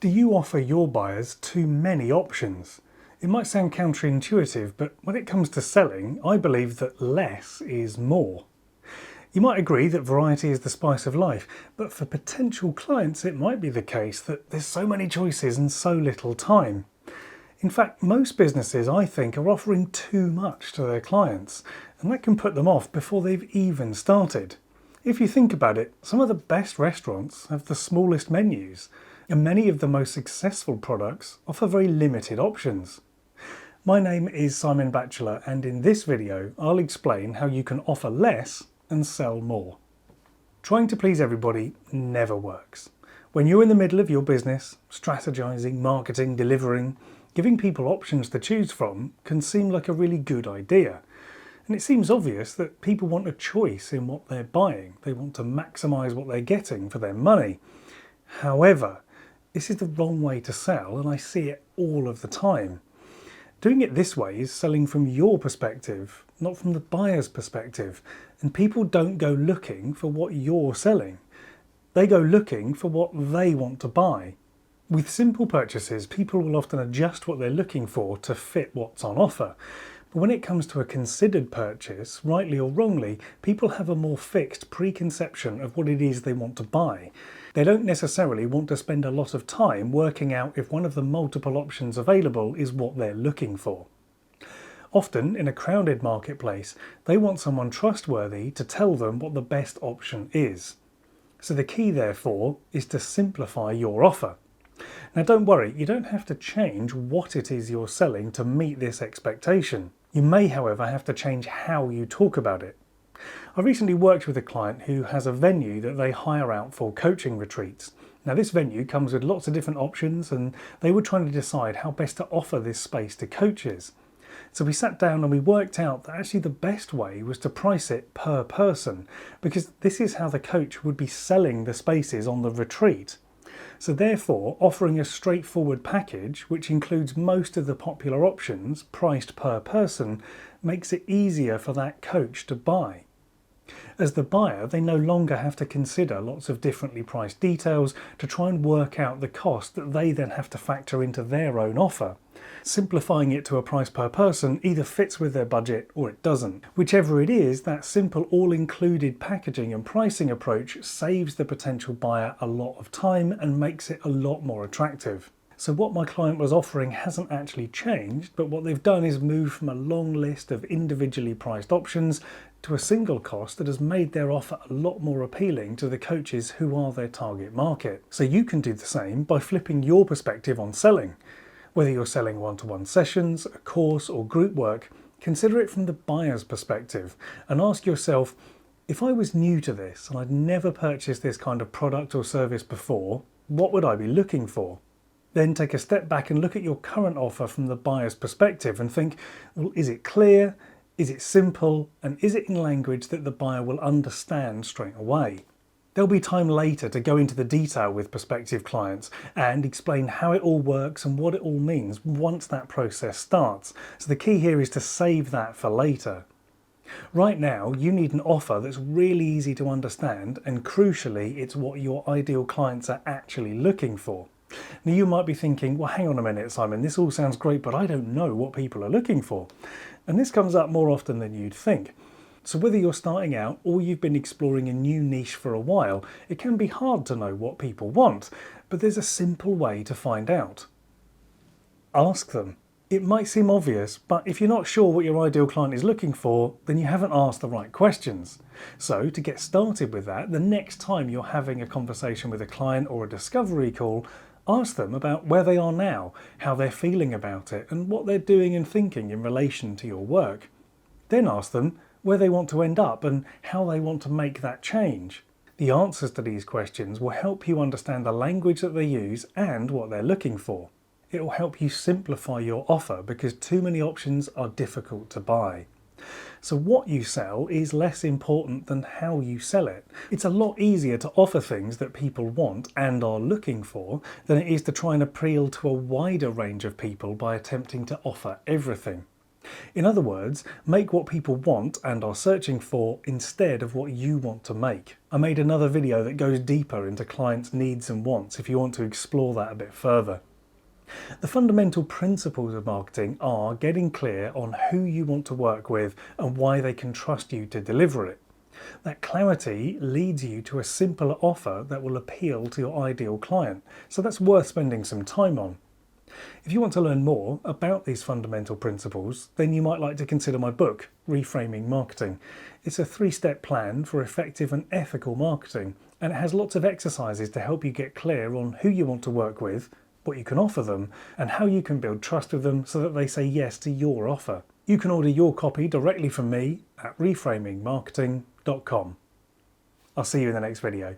Do you offer your buyers too many options? It might sound counterintuitive, but when it comes to selling, I believe that less is more. You might agree that variety is the spice of life, but for potential clients it might be the case that there's so many choices and so little time. In fact, most businesses, I think, are offering too much to their clients, and that can put them off before they've even started. If you think about it, some of the best restaurants have the smallest menus, and many of the most successful products offer very limited options. My name is Simon Batchelor, and in this video I'll explain how you can offer less and sell more. Trying to please everybody never works. When you're in the middle of your business, strategizing, marketing, delivering, giving people options to choose from can seem like a really good idea. And it seems obvious that people want a choice in what they're buying. They want to maximize what they're getting for their money. However, this is the wrong way to sell, and I see it all of the time. Doing it this way is selling from your perspective, not from the buyer's perspective. And people don't go looking for what you're selling. They go looking for what they want to buy. With simple purchases, people will often adjust what they're looking for to fit what's on offer. But when it comes to a considered purchase, rightly or wrongly, people have a more fixed preconception of what it is they want to buy. They don't necessarily want to spend a lot of time working out if one of the multiple options available is what they're looking for. Often, in a crowded marketplace, they want someone trustworthy to tell them what the best option is. So the key, therefore, is to simplify your offer. Now don't worry, you don't have to change what it is you're selling to meet this expectation. You may, however, have to change how you talk about it. I recently worked with a client who has a venue that they hire out for coaching retreats. Now this venue comes with lots of different options, and they were trying to decide how best to offer this space to coaches. So we sat down and we worked out that actually the best way was to price it per person, because this is how the coach would be selling the spaces on the retreat. So therefore, offering a straightforward package, which includes most of the popular options priced per person, makes it easier for that coach to buy. As the buyer, they no longer have to consider lots of differently priced details to try and work out the cost that they then have to factor into their own offer. Simplifying it to a price per person either fits with their budget or it doesn't. Whichever it is, that simple all-included packaging and pricing approach saves the potential buyer a lot of time and makes it a lot more attractive. So what my client was offering hasn't actually changed, but what they've done is move from a long list of individually priced options to a single cost that has made their offer a lot more appealing to the coaches who are their target market. So you can do the same by flipping your perspective on selling. Whether you're selling one-to-one sessions, a course or group work, consider it from the buyer's perspective and ask yourself, if I was new to this and I'd never purchased this kind of product or service before, what would I be looking for? Then take a step back and look at your current offer from the buyer's perspective and think, well, is it clear? Is it simple? And is it in language that the buyer will understand straight away? There'll be time later to go into the detail with prospective clients and explain how it all works and what it all means once that process starts. So the key here is to save that for later. Right now, you need an offer that's really easy to understand, and crucially, it's what your ideal clients are actually looking for. Now you might be thinking, well, hang on a minute, Simon, this all sounds great, but I don't know what people are looking for. And this comes up more often than you'd think. So whether you're starting out or you've been exploring a new niche for a while, it can be hard to know what people want, but there's a simple way to find out. Ask them. It might seem obvious, but if you're not sure what your ideal client is looking for, then you haven't asked the right questions. So to get started with that, the next time you're having a conversation with a client or a discovery call, ask them about where they are now, how they're feeling about it, and what they're doing and thinking in relation to your work. Then ask them where they want to end up and how they want to make that change. The answers to these questions will help you understand the language that they use and what they're looking for. It will help you simplify your offer because too many options are difficult to buy. So what you sell is less important than how you sell it. It's a lot easier to offer things that people want and are looking for than it is to try and appeal to a wider range of people by attempting to offer everything. In other words, make what people want and are searching for instead of what you want to make. I made another video that goes deeper into clients' needs and wants if you want to explore that a bit further. The fundamental principles of marketing are getting clear on who you want to work with and why they can trust you to deliver it. That clarity leads you to a simpler offer that will appeal to your ideal client, so that's worth spending some time on. If you want to learn more about these fundamental principles, then you might like to consider my book, Reframing Marketing. It's a 3-step plan for effective and ethical marketing, and it has lots of exercises to help you get clear on who you want to work with, what you can offer them, and how you can build trust with them so that they say yes to your offer. You can order your copy directly from me at reframingmarketing.com. I'll see you in the next video.